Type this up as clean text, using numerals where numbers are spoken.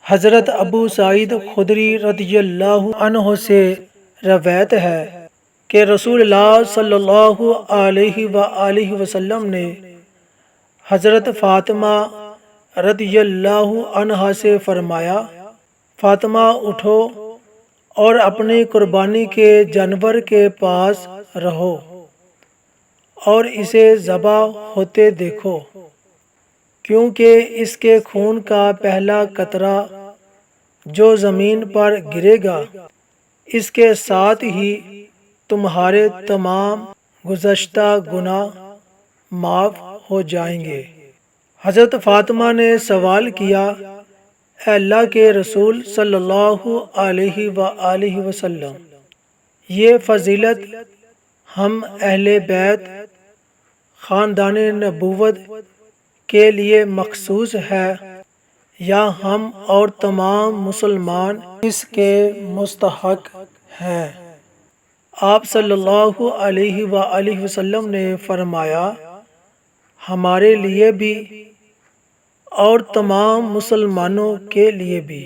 حضرت ابو سعید خدری رضی اللہ عنہ سے روایت ہے کہ رسول اللہ صلی اللہ علیہ وآلہ وسلم نے حضرت فاطمہ رضی اللہ عنہا سے فرمایا، فاطمہ اٹھو اور اپنی قربانی کے جانور کے پاس رہو اور اسے ذبح ہوتے دیکھو، کیونکہ اس کے خون کا پہلا قطرہ جو زمین پر گرے گا اس کے ساتھ ہی تمہارے تمام گزشتہ گناہ معاف ہو جائیں گے۔ حضرت فاطمہ نے سوال کیا، اے اللہ کے رسول صلی اللہ علیہ وآلہ وسلم، یہ فضیلت ہم اہل بیت خاندان نبوت کے لیے مخصوص ہے یا ہم اور تمام مسلمان اس کے مستحق ہیں؟ آپ صلی اللہ علیہ وآلہ وسلم نے فرمایا، ہمارے لیے بھی اور تمام مسلمانوں کے لیے بھی۔